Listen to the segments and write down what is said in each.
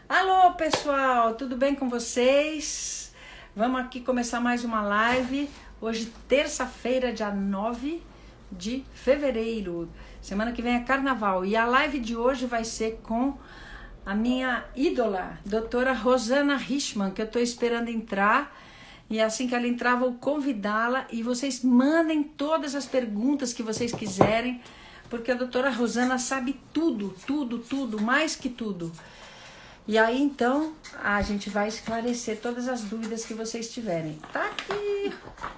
Alô, pessoal, tudo bem com vocês? Vamos aqui começar mais uma live. Hoje, terça-feira, dia 9 de fevereiro. Semana que vem é carnaval. E a live de hoje vai ser com a minha ídola, doutora Rosana Richman, que eu estou esperando entrar. E assim que ela entrar, vou convidá-la. E vocês mandem todas as perguntas que vocês quiserem, porque a doutora Rosana sabe tudo, tudo, tudo, mais que tudo. E aí, então, a gente vai esclarecer todas as dúvidas que vocês tiverem. Tá aqui,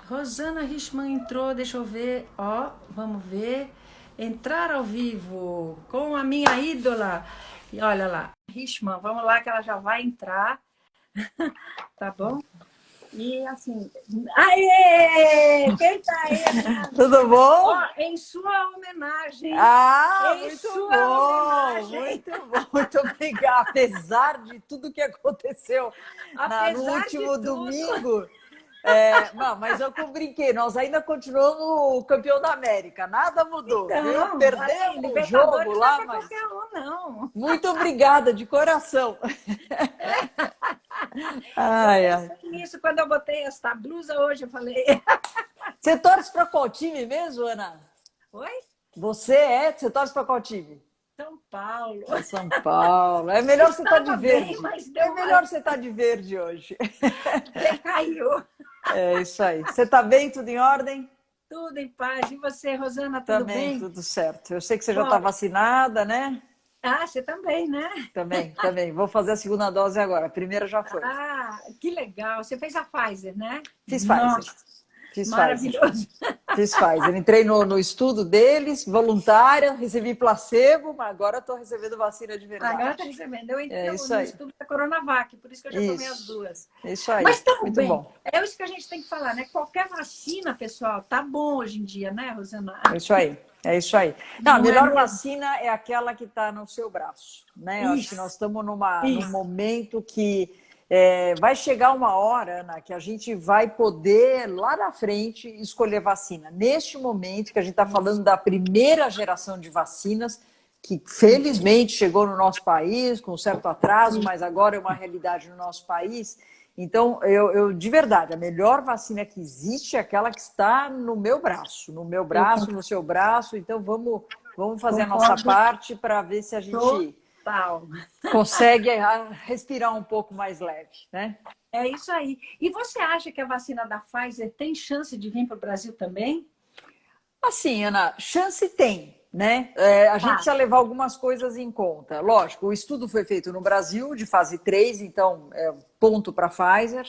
Rosana Richman entrou, deixa eu ver, ó, vamos ver. Entrar ao vivo com a minha ídola. E olha lá, Richman, vamos lá que ela já vai entrar, tá bom? E assim, aê! Quem tá aí? Tudo bom? Ó, em sua homenagem. Ah, Em muito sua bom, homenagem. muito bom, muito obrigada. Apesar de tudo que aconteceu no Apesar último de tudo. domingo, não, mas eu brinquei, nós ainda continuamos o campeão da América, nada mudou, viu? Então, Perdemos o jogo Libertadores não é lá, para mas qualquer um, não. muito obrigada, de coração. Eu Ai, ai. pensei nisso quando eu botei essa blusa hoje, eu falei... Você torce para qual time mesmo, Ana? Oi? Você torce para qual time? São Paulo. É São Paulo. É melhor você estar de Estava verde. bem, mas É deu melhor você estar de verde hoje. caiu. É isso aí. Você está bem? Tudo em ordem? Tudo em paz. E você, Rosana, tudo Também, bem? tudo certo. Eu sei que você já está Bom, vacinada, né? você também, né? Também. Vou fazer a segunda dose agora. A primeira já foi. Ah, que legal. Você fez a Pfizer, né? Fiz Pfizer. Nossa, Fiz Pfizer. maravilhoso. Fiz Pfizer. Entrei no estudo deles, voluntária, recebi placebo, mas agora estou recebendo vacina de Agora está verdade. recebendo. Eu entrei É isso no aí. estudo da Coronavac, por isso que eu já tomei as Isso. duas. Isso aí. Mas estamos Muito bem. bom. É isso que a gente tem que falar, né? Qualquer vacina, pessoal, tá bom hoje em dia, né, Rosana? É isso aí. É isso aí. Não, a Não é melhor mesmo? vacina é aquela que está no seu braço, né? Eu acho que Isso, nós estamos num isso. momento que vai chegar uma hora, Ana, que a gente vai poder, lá na frente, escolher vacina. Neste momento que a gente está falando da primeira geração de vacinas, que felizmente chegou no nosso país, com um certo atraso, mas agora é uma realidade no nosso país. Então, de verdade, a melhor vacina que existe é aquela que está no meu braço, Eu no seu braço. Então, vamos fazer a nossa concordo parte para ver se a gente total. consegue respirar um pouco mais leve, né? É isso aí. E você acha que a vacina da Pfizer tem chance de vir para o Brasil também? Assim, Ana, chance tem, né? A gente Tá. precisa levar algumas coisas em conta. Lógico, o estudo foi feito no Brasil, de fase 3, então ponto para a Pfizer.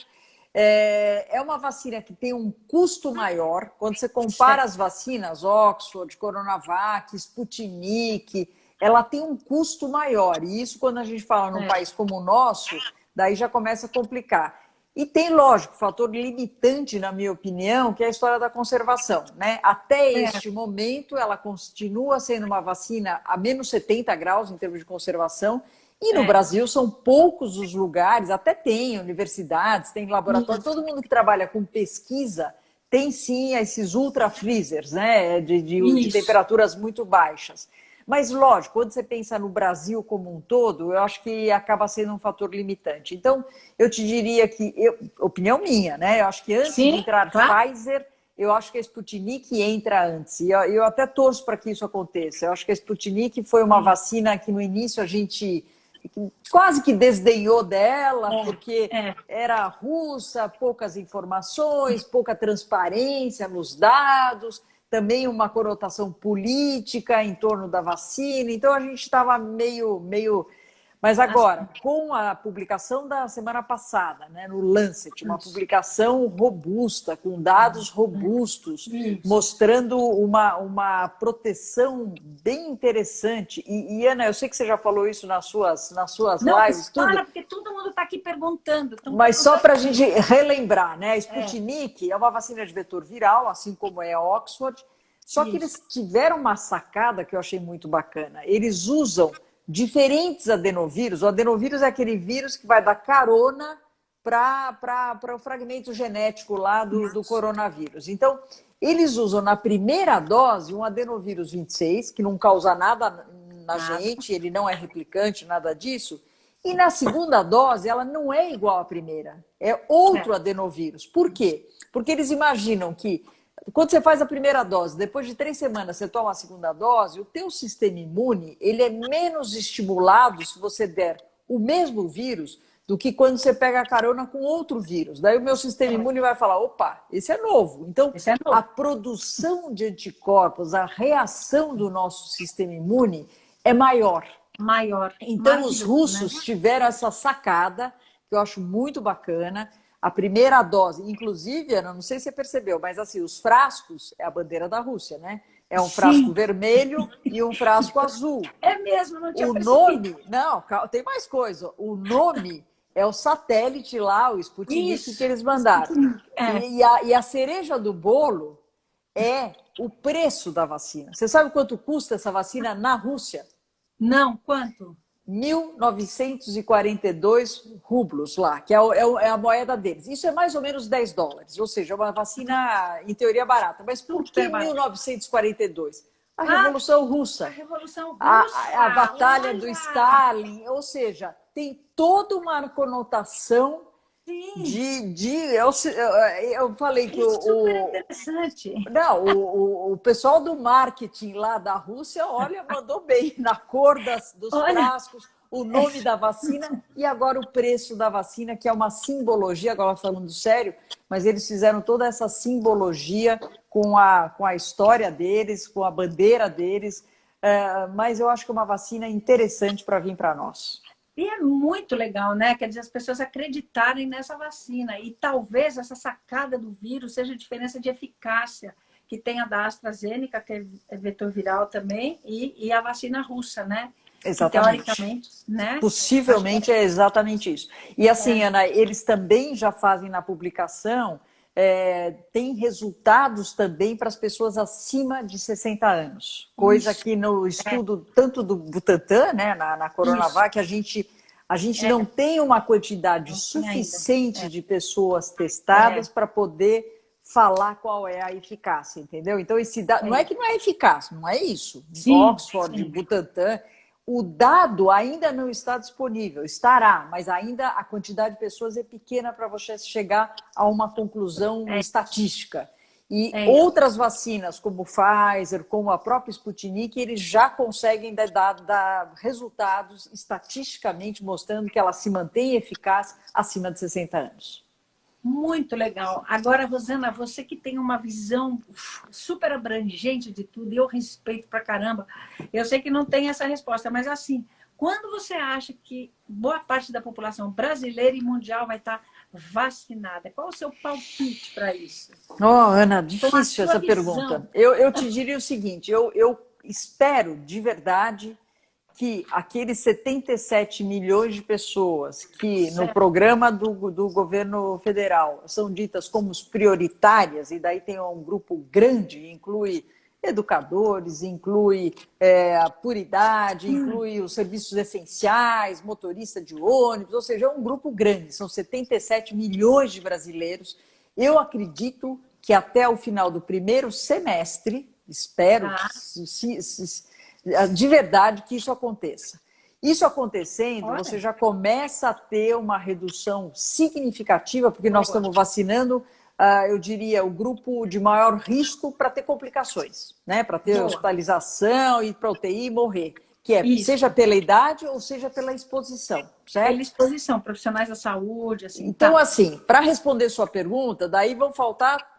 É uma vacina que tem um custo maior. Quando você compara as vacinas, Oxford, Coronavac, Sputnik, ela tem um custo maior. E isso, quando a gente fala num país como o nosso, daí já começa a complicar. E tem, lógico, fator limitante, na minha opinião, que é a história da conservação, né? Até este momento, ela continua sendo uma vacina a menos 70 graus em termos de conservação, e no Brasil são poucos os lugares, até tem universidades, tem laboratórios, todo mundo que trabalha com pesquisa tem sim esses ultra freezers, né? De temperaturas muito baixas. Mas, lógico, quando você pensa no Brasil como um todo, eu acho que acaba sendo um fator limitante. Então, eu te diria que, opinião minha, né? Eu acho que antes de Sim, entrar claro. Pfizer, eu acho que a Sputnik entra antes. E eu até torço para que isso aconteça. Eu acho que a Sputnik foi uma vacina que no início a gente quase que desdenhou dela, porque era russa, poucas informações, pouca transparência nos dados, também uma conotação política em torno da vacina, então a gente estava meio... Mas agora, com a publicação da semana passada, né, no Lancet, uma publicação robusta, com dados robustos, mostrando uma proteção bem interessante. E, Ana, eu sei que você já falou isso nas suas Não, lives, mas tudo, fala, porque todo mundo está aqui perguntando. mas só para a gente relembrar, né? A Sputnik é uma vacina de vetor viral, assim como é a Oxford, só que eles tiveram uma sacada que eu achei muito bacana. Eles usam diferentes adenovírus. O adenovírus é aquele vírus que vai dar carona para o fragmento genético lá do coronavírus. Então, eles usam na primeira dose um adenovírus 26, que não causa nada na gente, ele não é replicante, nada disso. E na segunda dose, ela não é igual à primeira. É outro adenovírus. Por quê? Porque eles imaginam que quando você faz a primeira dose, depois de 3 semanas você toma a segunda dose, o teu sistema imune ele é menos estimulado se você der o mesmo vírus do que quando você pega a carona com outro vírus. Daí o meu sistema imune vai falar, opa, esse é novo. Então, a produção de anticorpos, a reação do nosso sistema imune é maior. Então, os russos tiveram essa sacada, que eu acho muito bacana. A primeira dose, inclusive, Ana, não sei se você percebeu, mas assim, os frascos é a bandeira da Rússia, né? É um frasco vermelho e um frasco azul. É mesmo, não tinha percebido. Nome, não, tem mais coisa. O nome é o satélite lá, o Sputnik, que eles mandaram. E a cereja do bolo é o preço da vacina. Você sabe quanto custa essa vacina na Rússia? Não, quanto? 1.942 rublos lá, que é a moeda deles. Isso é mais ou menos $10, ou seja, é uma vacina, em teoria, barata. Mas por que 1942? A Revolução Russa. A Revolução Russa. A Batalha do Stalin, ou seja, tem toda uma conotação eu falei que super interessante. Não, o pessoal do marketing lá da Rússia, olha, mandou bem na cor dos frascos, o nome da vacina e agora o preço da vacina, que é uma simbologia, agora falando sério, mas eles fizeram toda essa simbologia com a história deles, com a bandeira deles, mas eu acho que é uma vacina interessante para vir para nós. E é muito legal, né? Quer dizer, as pessoas acreditarem nessa vacina. E talvez essa sacada do vírus seja a diferença de eficácia que tem a da AstraZeneca, que é vetor viral também, e a vacina russa, né? Exatamente. Que, teoricamente, né? Possivelmente é exatamente isso. E assim, Ana, eles também já fazem na publicação, tem resultados também para as pessoas acima de 60 anos. Coisa que no estudo tanto do Butantan, né, na Coronavac, a gente não tem uma quantidade suficiente de pessoas testadas para poder falar qual é a eficácia, entendeu? Então, esse dado, não é que não é eficaz, não é isso. Oxford, Butantan, o dado ainda não está disponível, estará, mas ainda a quantidade de pessoas é pequena para você chegar a uma conclusão estatística. E outras vacinas, como o Pfizer, como a própria Sputnik, eles já conseguem dar resultados estatisticamente mostrando que ela se mantém eficaz acima de 60 anos. Muito legal. Agora, Rosana, você que tem uma visão super abrangente de tudo, e eu respeito pra caramba, eu sei que não tem essa resposta, mas assim, quando você acha que boa parte da população brasileira e mundial vai estar vacinada? Qual o seu palpite para isso? Ana, difícil essa pergunta. Eu te diria o seguinte, eu espero de verdade que aqueles 77 milhões de pessoas que no programa do governo federal são ditas como prioritárias, e daí tem um grupo grande, inclui educadores, inclui a puridade, inclui os serviços essenciais, motorista de ônibus, ou seja, é um grupo grande, são 77 milhões de brasileiros. Eu acredito que até o final do primeiro semestre, espero de verdade que isso aconteça. Isso acontecendo, você já começa a ter uma redução significativa, porque nós estamos vacinando, eu diria, o grupo de maior risco para ter complicações, né? Para ter hospitalização, ir para UTI e morrer. Que seja pela idade ou seja pela exposição, certo? Pela exposição, profissionais da saúde, assim. Então, assim, para responder sua pergunta, daí vão faltar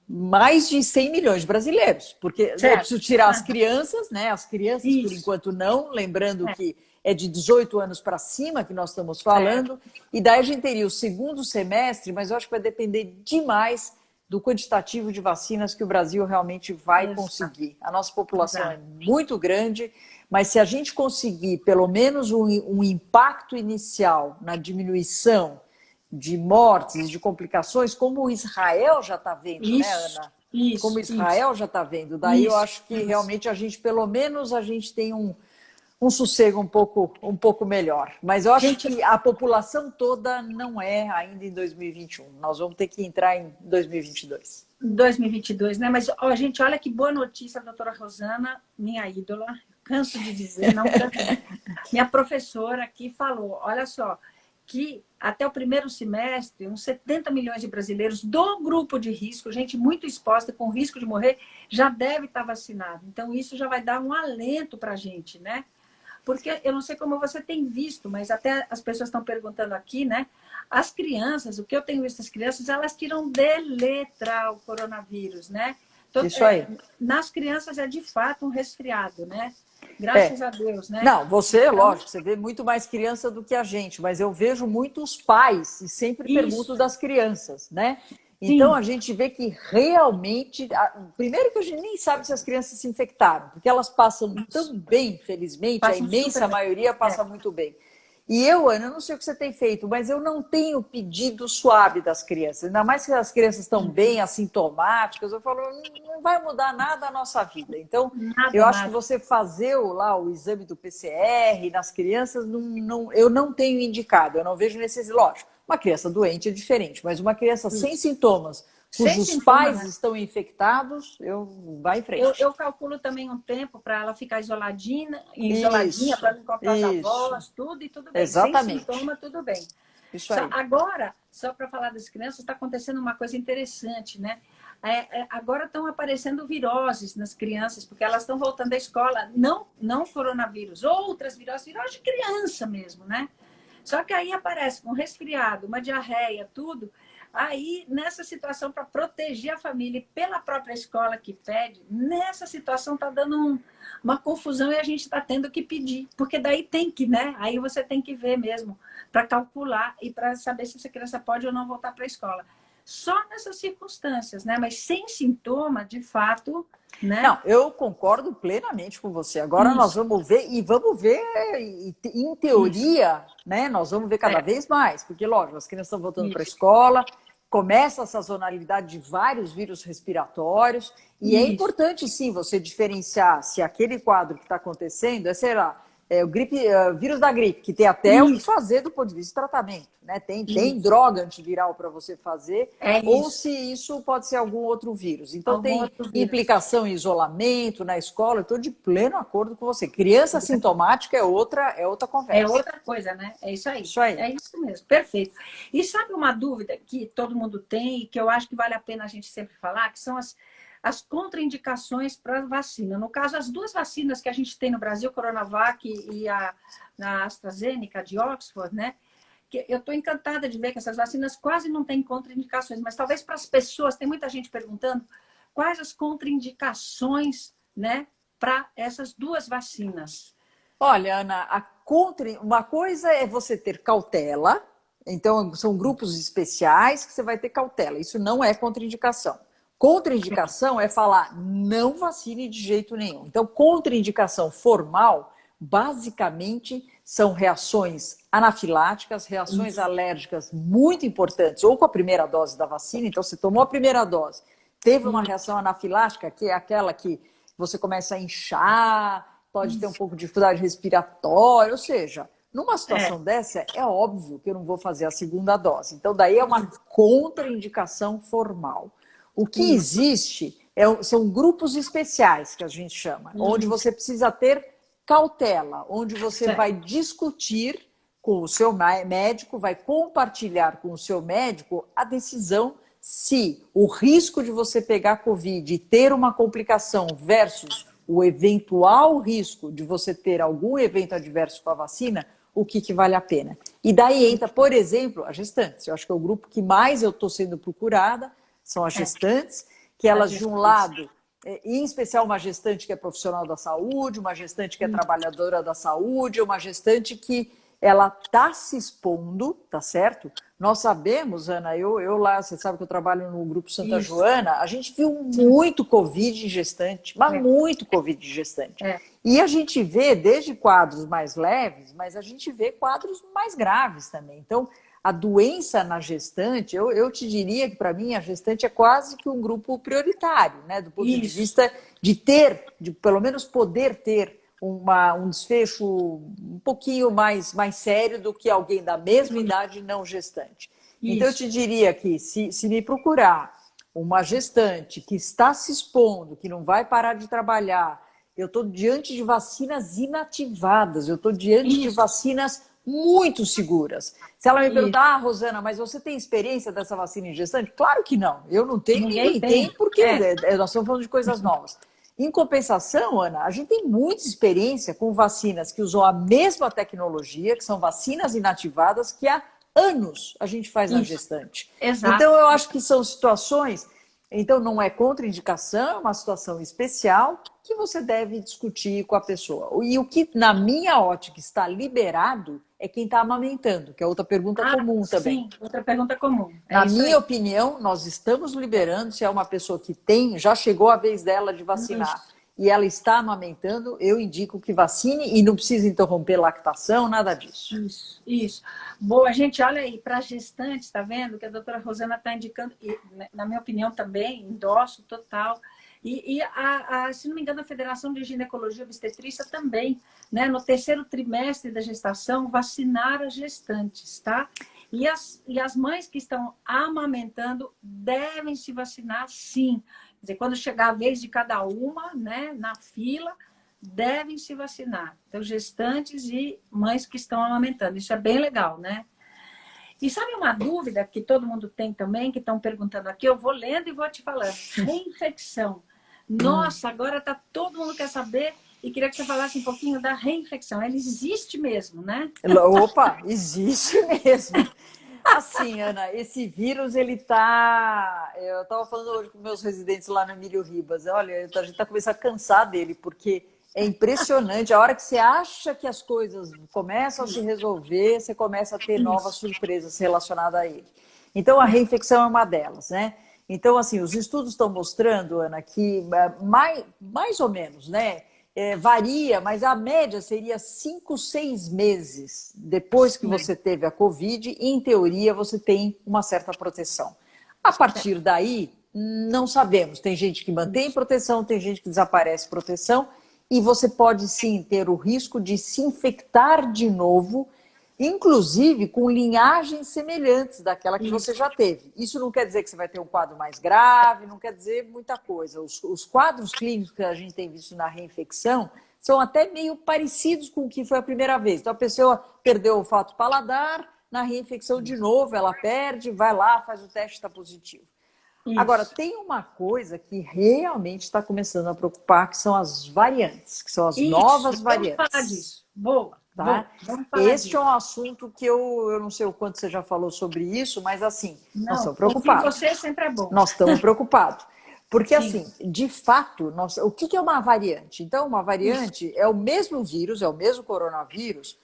mais de 100 milhões de brasileiros, porque eu preciso tirar as crianças, né? As crianças, por enquanto, não, lembrando que é de 18 anos para cima que nós estamos falando, e daí a gente teria o segundo semestre, mas eu acho que vai depender demais do quantitativo de vacinas que o Brasil realmente vai conseguir. A nossa população é muito grande, mas se a gente conseguir pelo menos um impacto inicial na diminuição de mortes, de complicações, como Israel já está vendo, né, Ana? Como Israel já está vendo. Daí eu acho que realmente a gente, pelo menos, a gente tem um sossego um pouco melhor. Mas eu acho que a população toda não é ainda em 2021. Nós vamos ter que entrar em 2022. 2022, né? Mas, gente, olha que boa notícia, a doutora Rosana, minha ídola. canso de dizer, não canso. Minha professora aqui falou, olha só, que até o primeiro semestre, uns 70 milhões de brasileiros do grupo de risco, gente muito exposta, com risco de morrer, já deve estar vacinado. Então, isso já vai dar um alento para a gente, né? Porque eu não sei como você tem visto, mas até as pessoas estão perguntando aqui, né? As crianças, o que eu tenho visto as crianças, elas tiram de letra o coronavírus, né? Então, Isso aí. nas crianças é de fato um resfriado, né? Graças a Deus, né? Não, você, então, lógico, você vê muito mais criança do que a gente, mas eu vejo muitos pais e sempre pergunto das crianças, né? Então sim. a gente vê que realmente, primeiro que a gente nem sabe se as crianças se infectaram, porque elas passam tão bem, felizmente, a Passam imensa super bem. maioria passa muito bem. E eu, Ana, eu não sei o que você tem feito, mas eu não tenho pedido suave das crianças. Ainda mais que as crianças estão bem, assintomáticas. Eu falo, não vai mudar nada a nossa vida. Então, Nada, eu acho que nada. você fazer lá o exame do PCR nas crianças, eu não tenho indicado. Eu não vejo necessidade. Lógico, uma criança doente é diferente, mas uma criança sem sintomas, Sem cujos sintoma, pais né? estão infectados, vai em frente. Eu calculo também um tempo para ela ficar isoladinha Isso, para não encontrar os isso. avós, tudo e tudo bem. Sem Exatamente. sintoma, tudo bem. Isso aí. Agora, só para falar das crianças, está acontecendo uma coisa interessante, né? Agora estão aparecendo viroses nas crianças, porque elas estão voltando à escola, não coronavírus, outras viroses, virose de criança mesmo, né? Só que aí aparece um resfriado, uma diarreia, tudo. Aí, nessa situação, para proteger a família e pela própria escola que pede, nessa situação está dando uma confusão e a gente está tendo que pedir. Porque daí tem que, né? Aí você tem que ver mesmo, para calcular e para saber se essa criança pode ou não voltar para a escola. Só nessas circunstâncias, né? Mas sem sintoma, de fato, né? Não, eu concordo plenamente com você. Agora Isso. nós vamos ver, em teoria, né? Nós vamos ver cada vez mais, porque, lógico, as crianças estão voltando para a escola, começa a sazonalidade de vários vírus respiratórios, e é importante, sim, você diferenciar se aquele quadro que está acontecendo sei lá, o vírus da gripe, que tem até o que fazer do ponto de vista de tratamento, né? Tem droga antiviral para você fazer, ou se isso pode ser algum outro vírus. Então tem implicação em isolamento na escola, eu estou de pleno acordo com você. Criança sintomática é outra conversa. É outra coisa, né? É isso aí. Isso aí. É isso mesmo, perfeito. E sabe uma dúvida que todo mundo tem e que eu acho que vale a pena a gente sempre falar, que são as contraindicações para a vacina. No caso, as duas vacinas que a gente tem no Brasil, Coronavac e a AstraZeneca de Oxford, né? Que eu estou encantada de ver que essas vacinas quase não têm contraindicações, mas talvez para as pessoas, tem muita gente perguntando quais as contraindicações, né, para essas duas vacinas. Olha, Ana, uma coisa é você ter cautela, então são grupos especiais que você vai ter cautela, isso não é contraindicação. Contraindicação é falar não vacine de jeito nenhum. Então, contraindicação formal, basicamente, são reações anafiláticas, reações alérgicas muito importantes, ou com a primeira dose da vacina, então você tomou a primeira dose, teve uma reação anafilática, que é aquela que você começa a inchar, pode ter um pouco de dificuldade respiratória, ou seja, numa situação dessa, é óbvio que eu não vou fazer a segunda dose. Então, daí é uma contraindicação formal. O que existe são grupos especiais, que a gente chama, onde você precisa ter cautela, onde você vai discutir com o seu médico, vai compartilhar com o seu médico a decisão se o risco de você pegar Covid e ter uma complicação versus o eventual risco de você ter algum evento adverso com a vacina, o que vale a pena. E daí entra, por exemplo, as gestantes. Eu acho que é o grupo que mais eu estou sendo procurada, são as gestantes, que elas, de um lado, em especial uma gestante que é profissional da saúde, uma gestante que é trabalhadora da saúde, uma gestante que ela está se expondo, tá certo? Nós sabemos, Ana, eu lá, você sabe que eu trabalho no Grupo Santa Joana, a gente viu muito Covid em gestante, mas muito Covid em gestante. E a gente vê desde quadros mais leves, mas a gente vê quadros mais graves também. Então, a doença na gestante, eu te diria que para mim a gestante é quase que um grupo prioritário, né? Do ponto de vista de pelo menos poder ter um desfecho um pouquinho mais sério do que alguém da mesma idade não gestante. Então eu te diria que se me procurar uma gestante que está se expondo, que não vai parar de trabalhar eu estou diante de vacinas inativadas, eu estou diante de vacinas muito seguras. Se ela me perguntar, Rosana, mas você tem experiência dessa vacina em gestante? Claro que não. Eu não tenho, ninguém tem, porque nós estamos falando de coisas novas. Em compensação, Ana, a gente tem muita experiência com vacinas que usam a mesma tecnologia, que são vacinas inativadas, que há anos a gente faz na gestante. Exato. Então, eu acho que são situações... Então, não é contraindicação, é uma situação especial que você deve discutir com a pessoa. E o que, na minha ótica, está liberado é quem está amamentando, que é outra pergunta comum também. Sim, outra pergunta comum. Na minha opinião, nós estamos liberando, se é uma pessoa que tem, já chegou a vez dela de vacinar, e ela está amamentando, eu indico que vacine e não precisa interromper lactação, nada disso. Isso. Boa, gente, olha aí, para gestantes, tá vendo que a doutora Rosana está indicando, e na minha opinião também, endosso total. E se não me engano, a Federação de Ginecologia e Obstetrícia também, né, no terceiro trimestre da gestação, vacinar as gestantes, tá? E as mães que estão amamentando devem se vacinar, sim. Quer dizer, quando chegar a vez de cada uma, né, na fila, devem se vacinar. Então, gestantes e mães que estão amamentando. Isso é bem legal, né? E sabe uma dúvida que todo mundo tem também, que estão perguntando aqui? Eu vou lendo e vou te falando. Reinfecção. Nossa, agora todo mundo quer saber e queria que você falasse um pouquinho da reinfecção. Ela existe mesmo, né? Opa, existe mesmo. Assim, Ana, esse vírus, ele tá... Eu estava falando hoje com meus residentes lá no Emílio Ribas. Olha, a gente está começando a cansar dele, porque é impressionante. A hora que você acha que as coisas começam a se resolver, você começa a ter novas surpresas relacionadas a ele. Então, a reinfecção é uma delas, né? Então, assim, os estudos estão mostrando, Ana, que mais ou menos, né? Varia, mas a média seria 5, 6 meses depois que você teve a Covid, em teoria você tem uma certa proteção. A partir daí, não sabemos. Tem gente que mantém proteção, tem gente que desaparece proteção, e você pode sim ter o risco de se infectar de novo, inclusive com linhagens semelhantes daquela que você já teve. Isso não quer dizer que você vai ter um quadro mais grave, não quer dizer muita coisa. Os quadros clínicos que a gente tem visto na reinfecção são até meio parecidos com o que foi a primeira vez. Então a pessoa perdeu o olfato paladar, na reinfecção de novo ela perde, vai lá, faz o teste, está positivo. Isso. Agora, tem uma coisa que realmente está começando a preocupar, que são as variantes, que são as novas variantes. Vamos falar disso. Boa. Tá? Este é um assunto que eu não sei o quanto você já falou sobre isso, mas assim, nós estamos preocupados. Você sempre é bom. Nós estamos preocupados. Porque, assim, de fato, o que é uma variante? Então, uma variante é o mesmo vírus, é o mesmo coronavírus,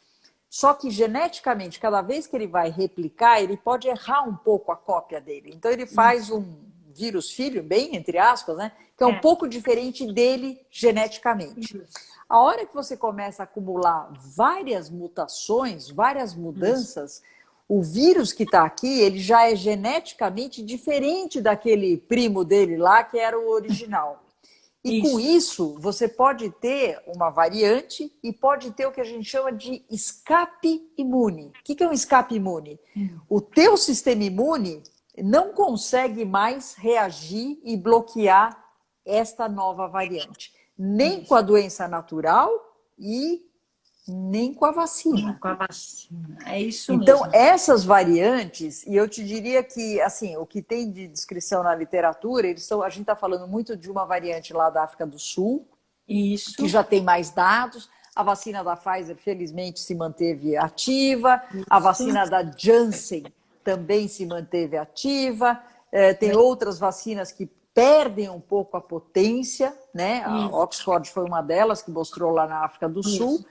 só que geneticamente, cada vez que ele vai replicar, ele pode errar um pouco a cópia dele. Então, ele faz um vírus filho, bem entre aspas, né? Que é um pouco diferente dele geneticamente. A hora que você começa a acumular várias mutações, várias mudanças, o vírus que está aqui, ele já é geneticamente diferente daquele primo dele lá, que era o original. E com isso, você pode ter uma variante e pode ter o que a gente chama de escape imune. O que é um escape imune? O teu sistema imune não consegue mais reagir e bloquear esta nova variante. Nem com a doença natural e nem com a vacina. Com a vacina, é isso então, mesmo. Essas variantes, e eu te diria que, assim, o que tem de descrição na literatura, a gente está falando muito de uma variante lá da África do Sul, que já tem mais dados. A vacina da Pfizer, felizmente, se manteve ativa. A vacina da Janssen também se manteve ativa. Tem outras vacinas que perdem um pouco a potência, né? A Oxford foi uma delas que mostrou lá na África do Sul.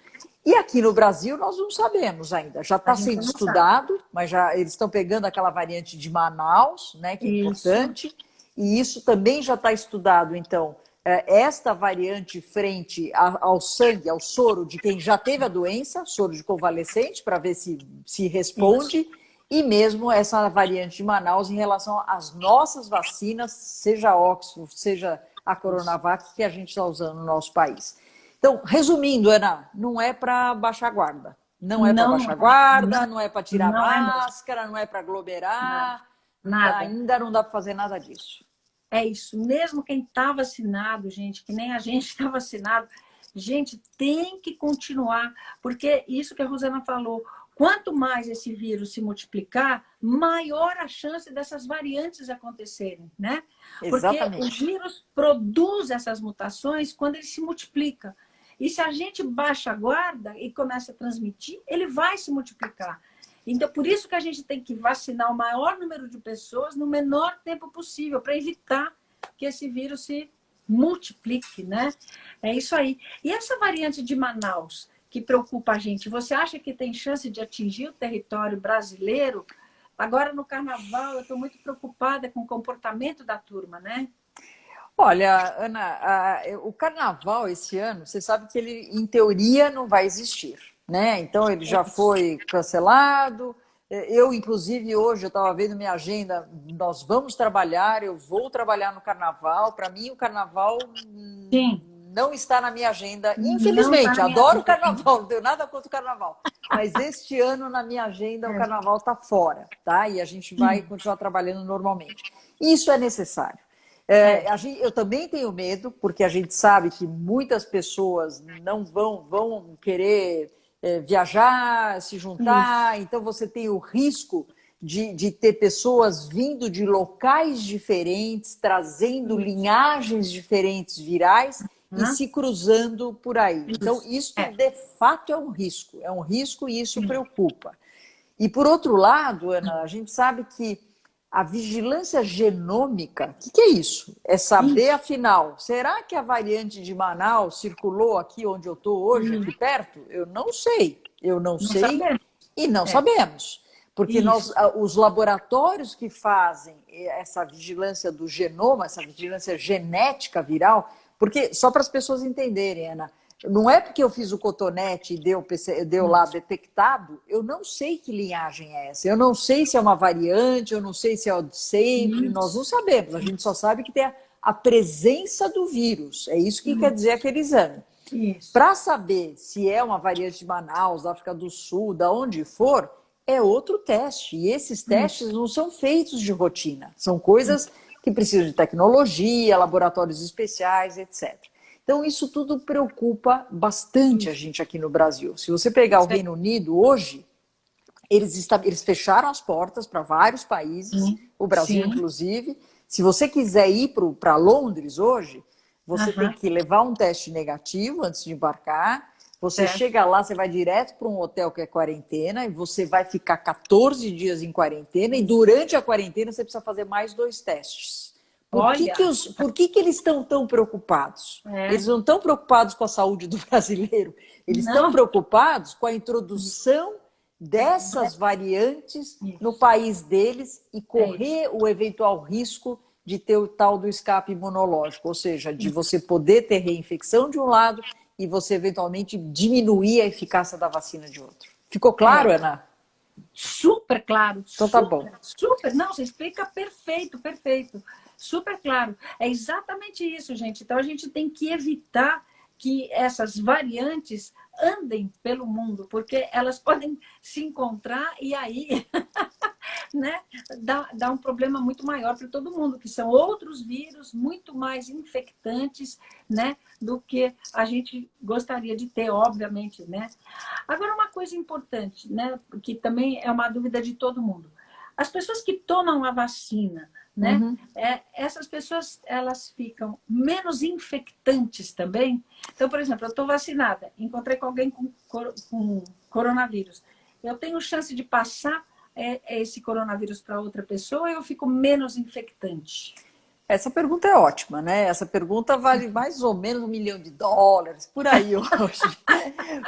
E aqui no Brasil nós não sabemos ainda. Já está sendo estudado, mas eles estão pegando aquela variante de Manaus, né? Que é importante. E isso também já está estudado. Então, esta variante frente ao sangue, ao soro de quem já teve a doença, soro de convalescente, para ver se responde. E mesmo essa variante de Manaus em relação às nossas vacinas, seja a Oxford, seja a Coronavac, que a gente está usando no nosso país. Então, resumindo, Ana, não é para baixar a guarda. Não é para baixar a guarda, não é para tirar máscara, não é para aglomerar. Nada. Ainda não dá para fazer nada disso. É isso. Mesmo quem está vacinado, gente, que nem a gente está vacinado, Gente, tem que continuar, porque isso que a Rosana falou, quanto mais esse vírus se multiplicar, maior a chance dessas variantes acontecerem, né? Porque o Exatamente. vírus produz essas mutações quando ele se multiplica. E se a gente baixa a guarda e começa a transmitir, ele vai se multiplicar. Então, por isso que a gente tem que vacinar o maior número de pessoas no menor tempo possível, para evitar que esse vírus se multiplique, né? É isso aí. E essa variante de Manaus, que preocupa a gente, você acha que tem chance de atingir o território brasileiro? Agora, no carnaval, eu estou muito preocupada com o comportamento da turma, né? Olha, Ana, o carnaval esse ano, você sabe que ele, em teoria, não vai existir, né? Então ele já foi cancelado. Eu, inclusive, hoje eu estava vendo minha agenda, nós vamos trabalhar, eu vou trabalhar no carnaval. Para mim, o carnaval Sim, não está na minha agenda, não está infelizmente. na minha Adoro o vida. carnaval, não tenho nada contra o carnaval. Mas este ano, na minha agenda, o carnaval está fora, tá? E a gente vai continuar trabalhando normalmente. Isso é necessário. Eu também tenho medo, porque a gente sabe que muitas pessoas não vão querer viajar, se juntar, Isso. então você tem o risco de ter pessoas vindo de locais diferentes, trazendo linhagens diferentes virais e Né? se cruzando por aí. Então, Isso. isso de fato é um risco e isso preocupa. E por outro lado, Ana, a gente sabe que a vigilância genômica, o que é isso? É saber, Isso. afinal, será que a variante de Manaus circulou aqui onde eu estou hoje, aqui perto? Eu não Não sei sabemos. e não É. sabemos. Porque Isso. os laboratórios que fazem essa vigilância do genoma, essa vigilância genética viral, porque, só para as pessoas entenderem, Ana, não é porque eu fiz o cotonete e deu lá detectado, eu não sei que linhagem é essa. Eu não sei se é uma variante, eu não sei se é o de sempre, nós não Isso. sabemos. A gente só sabe que tem a presença do vírus. É isso que quer dizer aquele exame. Isso. Para saber se é uma variante de Manaus, da África do Sul, da onde for, é outro teste. E esses testes Isso. não são feitos de rotina. São coisas que precisam de tecnologia, laboratórios especiais, etc. Então, isso tudo preocupa bastante a Isso. gente aqui no Brasil. Se você pegar o Isso. Reino Unido hoje, eles fecharam as portas para vários países, Sim. o Brasil Sim. inclusive. Se você quiser ir para Londres hoje, você tem Aham. que levar um teste negativo antes de embarcar. Você Certo. chega lá, você vai direto para um hotel que é quarentena e você vai ficar 14 dias em quarentena e durante a quarentena você precisa fazer mais 2 testes. Olha. Por que eles estão tão preocupados? É. Eles não estão preocupados com a saúde do brasileiro, eles estão Não. preocupados com a introdução dessas variantes no Isso. país deles e É isso. correr o eventual risco de ter o tal do escape imunológico, ou seja, de Isso. você poder ter reinfecção de um lado e você eventualmente diminuir a eficácia da vacina de outro. Ficou claro, É. Ana? Super claro. Então tá bom. Super. Super. Não, você explica perfeito, perfeito. Super claro. É exatamente isso, gente. Então a gente tem que evitar que essas variantes andem pelo mundo, porque elas podem se encontrar e aí né, dá um problema muito maior para todo mundo, que são outros vírus muito mais infectantes, né, do que a gente gostaria de ter, obviamente, né. Agora, uma coisa importante, né, que também é uma dúvida de todo mundo. As pessoas que tomam a vacina, né, Uhum. essas pessoas, elas ficam menos infectantes também. Então, por exemplo, eu estou vacinada, encontrei com alguém com coronavírus. Eu tenho chance de passar esse coronavírus para outra pessoa, eu fico menos infectante. Essa pergunta é ótima, né? Essa pergunta vale mais ou menos US$ 1 milhão, por aí hoje.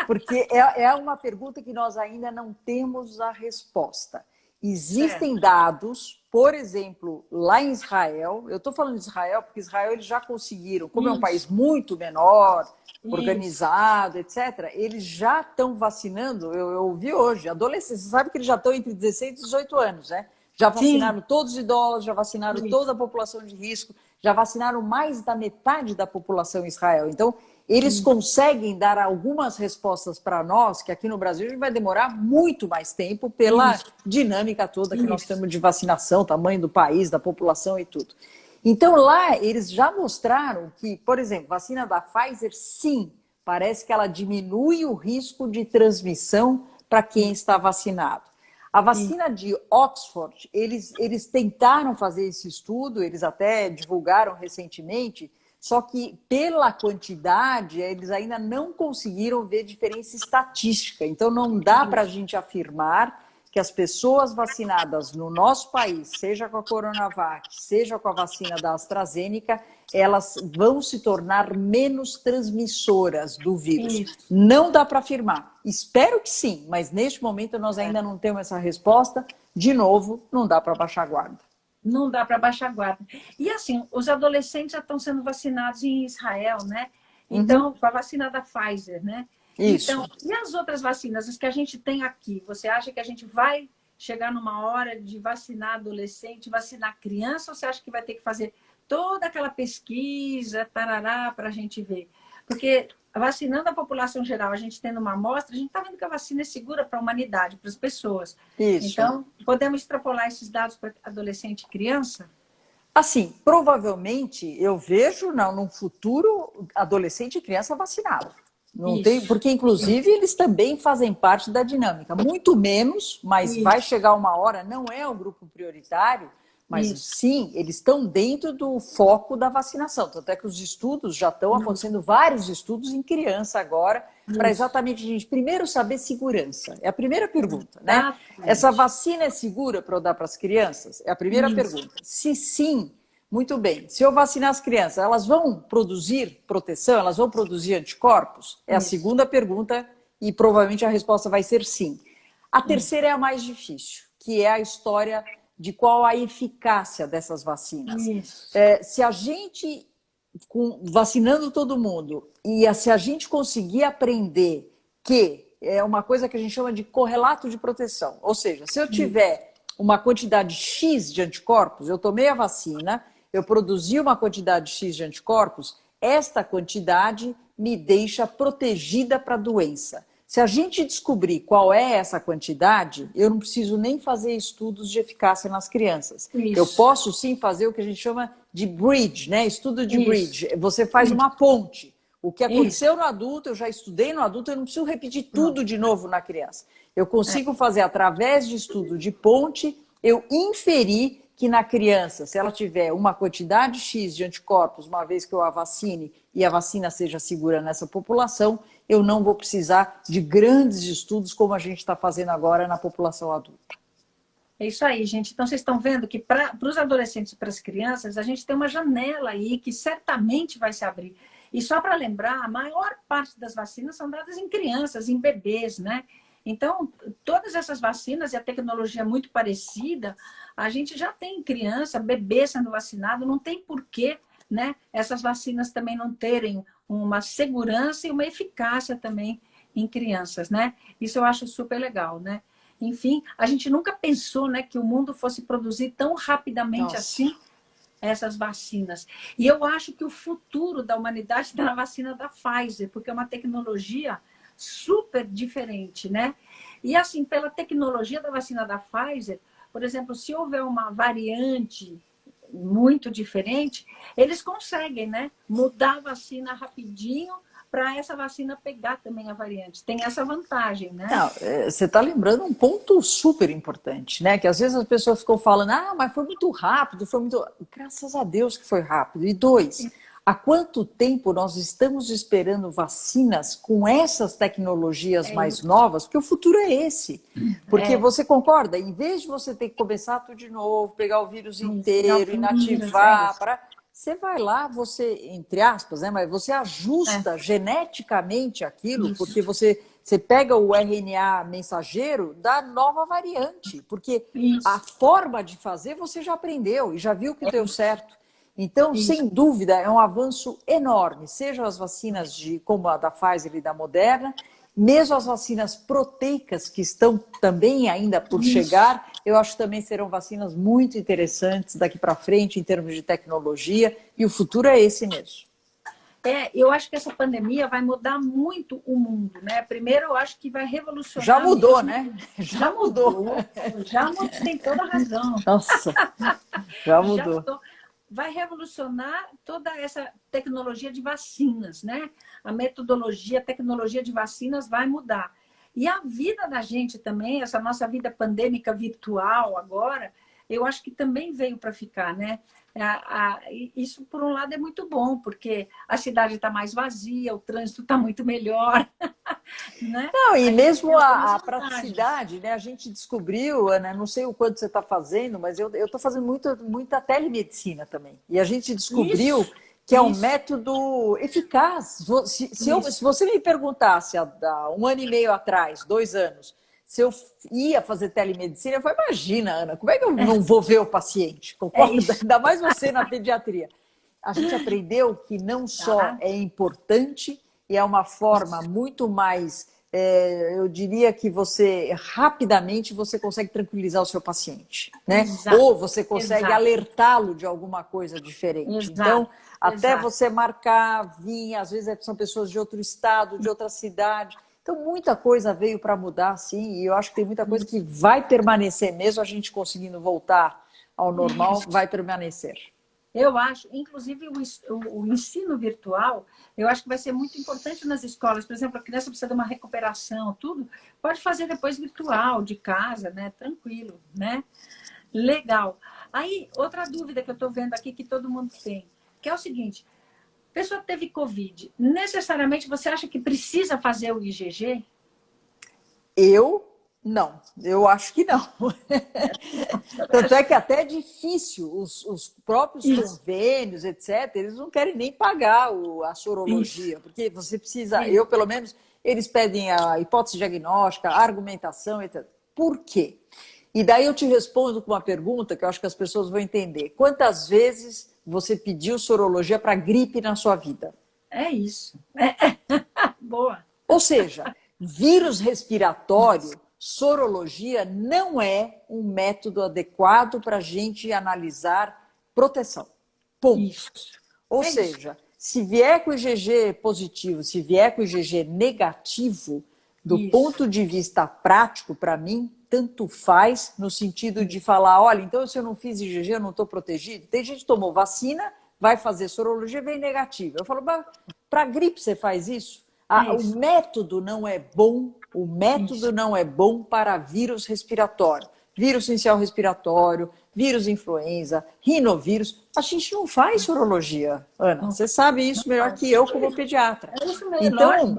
Porque é uma pergunta que nós ainda não temos a resposta. Existem Certo. dados, por exemplo, lá em Israel, eu estou falando de Israel porque Israel eles já conseguiram, como é um país Isso, muito menor, isso. organizado, etc., eles já estão vacinando, eu ouvi hoje, adolescentes, você sabe que eles já estão entre 16 e 18 anos, né? Já Sim, vacinaram todos os idosos, já vacinaram toda isso, a população de risco, já vacinaram mais da metade da população em Israel. Então, eles isso, conseguem dar algumas respostas para nós, que aqui no Brasil a gente vai demorar muito mais tempo pela isso, dinâmica toda que nós isso. temos de vacinação, tamanho do país, da população e tudo. Então, lá eles já mostraram que, por exemplo, vacina da Pfizer, sim, Parece que ela diminui o risco de transmissão para quem está vacinado. A vacina de Oxford, eles tentaram fazer esse estudo, eles até divulgaram recentemente, só que pela quantidade eles ainda não conseguiram ver diferença estatística. Então não dá para a gente afirmar que as pessoas vacinadas no nosso país, seja com a Coronavac, seja com a vacina da AstraZeneca, elas vão se tornar menos transmissoras do vírus. Isso. Não dá para afirmar. Espero que sim, mas neste momento nós ainda não temos essa resposta. De novo, não dá para baixar a guarda. Não dá para baixar a guarda. E assim, os adolescentes já estão sendo vacinados em Israel, né? Então, com a vacina da Pfizer, né? Isso. Então, e as outras vacinas, as que a gente tem aqui? Você acha que a gente vai chegar numa hora de vacinar adolescente, vacinar criança, ou você acha que vai ter que fazer toda aquela pesquisa, tarará, para a gente ver? Porque vacinando a população geral, a gente tendo uma amostra, a gente está vendo que a vacina é segura para a humanidade, para as pessoas. Isso. Então, podemos extrapolar esses dados para adolescente e criança? Assim, provavelmente eu vejo num futuro adolescente e criança vacinado. Não tem, porque, inclusive, eles também fazem parte da dinâmica. Muito menos, mas vai chegar uma hora, não é o grupo prioritário, mas sim, eles estão dentro do foco da vacinação. Tanto é que os estudos já estão acontecendo, vários estudos em criança agora, para exatamente a gente primeiro saber segurança. É a primeira pergunta, né? Essa vacina é segura para eu dar para as crianças? É a primeira pergunta. Se sim, muito bem. Se eu vacinar as crianças, elas vão produzir proteção? Elas vão produzir anticorpos? É a segunda pergunta e provavelmente a resposta vai ser sim. A terceira é a mais difícil, que é a história de qual a eficácia dessas vacinas. Se a gente, vacinando todo mundo, e se a gente conseguir aprender que é uma coisa que a gente chama de correlato de proteção, ou seja, se eu tiver uma quantidade X de anticorpos, eu tomei a vacina, eu produzi uma quantidade X de anticorpos, esta quantidade me deixa protegida para a doença. Se a gente descobrir qual é essa quantidade, eu não preciso nem fazer estudos de eficácia nas crianças. Eu posso sim fazer o que a gente chama de bridge, né? Estudo de bridge. Você faz uma ponte. O que aconteceu no adulto, eu já estudei no adulto, eu não preciso repetir tudo de novo na criança. Eu consigo fazer, através de estudo de ponte, eu inferir que na criança, se ela tiver uma quantidade X de anticorpos, uma vez que eu a vacine e a vacina seja segura nessa população, eu não vou precisar de grandes estudos como a gente está fazendo agora na população adulta. É isso aí, gente. Então, vocês estão vendo que para os adolescentes e para as crianças, a gente tem uma janela aí que certamente vai se abrir. E só para lembrar, a maior parte das vacinas são dadas em crianças, em bebês, né? Então, todas essas vacinas e a tecnologia é muito parecida, a gente já tem criança, bebê sendo vacinado, não tem porquê, né, essas vacinas também não terem uma segurança e uma eficácia também em crianças, né? Isso eu acho super legal, né? Enfim, a gente nunca pensou, né, que o mundo fosse produzir tão rapidamente assim essas vacinas. E eu acho que o futuro da humanidade está na vacina da Pfizer, porque é uma tecnologia super diferente, né? E assim, pela tecnologia da vacina da Pfizer, por exemplo, se houver uma variante muito diferente, eles conseguem, né, mudar a vacina rapidinho para essa vacina pegar também a variante. Tem essa vantagem, né? Não, você está lembrando um ponto super importante, né? Que às vezes as pessoas ficam falando, mas foi muito rápido, foi muito... Graças a Deus que foi rápido. E dois, há quanto tempo nós estamos esperando vacinas com essas tecnologias mais novas? Porque o futuro é esse. Porque você concorda? Em vez de você ter que começar tudo de novo, pegar o vírus inteiro, inativar, você vai lá, você, entre aspas, né? Mas você ajusta geneticamente aquilo, porque você pega o RNA mensageiro da nova variante. Porque a forma de fazer você já aprendeu e já viu que deu certo. Então, sem dúvida, é um avanço enorme, sejam as vacinas como a da Pfizer e da Moderna, mesmo as vacinas proteicas que estão também ainda por chegar, eu acho que também serão vacinas muito interessantes daqui para frente em termos de tecnologia, e o futuro é esse mesmo. Eu acho que essa pandemia vai mudar muito o mundo, né? Primeiro, eu acho que vai revolucionar... Já mudou, né? Já mudou. Já mudou, tem toda a razão. Nossa, já mudou. vai revolucionar toda essa tecnologia de vacinas, né? A metodologia, a tecnologia de vacinas vai mudar. E a vida da gente também, essa nossa vida pandêmica virtual agora, eu acho que também veio para ficar, né? Isso, por um lado, é muito bom, porque a cidade está mais vazia, o trânsito está muito melhor. Né? Não, e mesmo a vantagens. praticidade, né? A gente descobriu, Ana, não sei o quanto você está fazendo, mas eu estou fazendo muita telemedicina também. E a gente descobriu que é um método eficaz. Se você me perguntasse há 1 ano e meio atrás, 2 anos, se eu ia fazer telemedicina, eu falei, imagina, Ana, como é que eu não vou ver o paciente? Concorda? Ainda mais você na pediatria. A gente aprendeu que não só é importante, e é uma forma muito mais, eu diria que rapidamente você consegue tranquilizar o seu paciente, né? Exato. Ou você consegue alertá-lo de alguma coisa diferente. Exato. Então, até você marcar, vir, às vezes são pessoas de outro estado, de outra cidade. Então, muita coisa veio para mudar, sim, e eu acho que tem muita coisa que vai permanecer, mesmo a gente conseguindo voltar ao normal, vai permanecer. Eu acho, inclusive, o ensino virtual, eu acho que vai ser muito importante nas escolas. Por exemplo, a criança precisa de uma recuperação, tudo, pode fazer depois virtual, de casa, né? Tranquilo, né? Legal. Aí, outra dúvida que eu estou vendo aqui que todo mundo tem, que é o seguinte, a pessoa teve Covid, necessariamente você acha que precisa fazer o IgG? Eu acho que não. Tanto é que até é difícil, os próprios convênios, etc., eles não querem nem pagar a sorologia, porque você precisa, eu pelo menos, eles pedem a hipótese diagnóstica, a argumentação, etc. Por quê? E daí eu te respondo com uma pergunta que eu acho que as pessoas vão entender. Quantas vezes você pediu sorologia para gripe na sua vida? É isso. Boa. Ou seja, vírus respiratório, sorologia não é um método adequado para a gente analisar proteção. Ponto. Isso. Ou seja, se vier com o IgG positivo, se vier com o IgG negativo, do ponto de vista prático, para mim, tanto faz no sentido de falar, olha, então se eu não fiz IgG, eu não estou protegido. Tem gente que tomou vacina, vai fazer sorologia e vem negativo. Eu falo, para gripe você faz isso? O método não é bom, o método não é bom para vírus respiratório. Vírus inicial respiratório, vírus influenza, rinovírus. A gente não faz sorologia, Ana. Você sabe isso melhor que eu como pediatra. Então,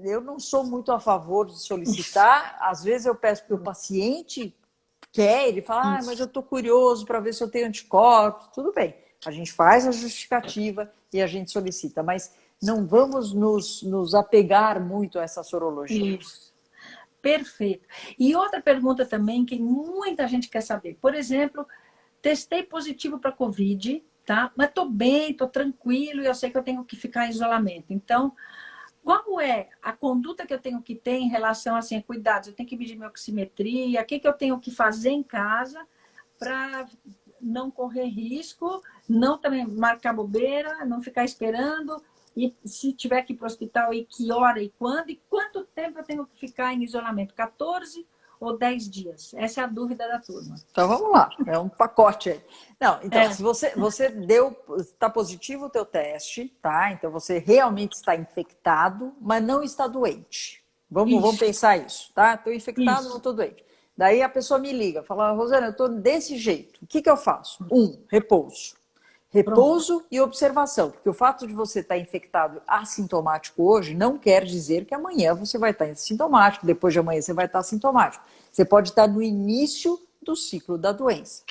eu não sou muito a favor de solicitar. Às vezes eu peço para o paciente quer, ele fala, mas eu estou curioso para ver se eu tenho anticorpos. Tudo bem, a gente faz a justificativa e a gente solicita, mas não vamos nos apegar muito a essa sorologia. Isso. Perfeito. E outra pergunta também que muita gente quer saber. Por exemplo, testei positivo para Covid, tá? Mas estou bem, estou tranquilo e eu sei que eu tenho que ficar em isolamento. Então, qual é a conduta que eu tenho que ter em relação assim, a cuidados? Eu tenho que medir minha oximetria, o que eu tenho que fazer em casa para não correr risco, não também marcar bobeira, não ficar esperando. E se tiver que ir para o hospital, e que hora e quando? E quanto tempo eu tenho que ficar em isolamento? 14 ou 10 dias? Essa é a dúvida da turma. Então vamos lá, é um pacote aí. Não, então, se você está positivo o teu teste, tá? Então você realmente está infectado, mas não está doente. Vamos pensar isso, tá? Estou infectado, não estou doente. Daí a pessoa me liga, fala, Rosana, eu estou desse jeito. O que eu faço? Repouso. Repouso e observação, porque o fato de você estar infectado assintomático hoje não quer dizer que amanhã você vai estar assintomático, depois de amanhã você vai estar assintomático. Você pode estar no início do ciclo da doença.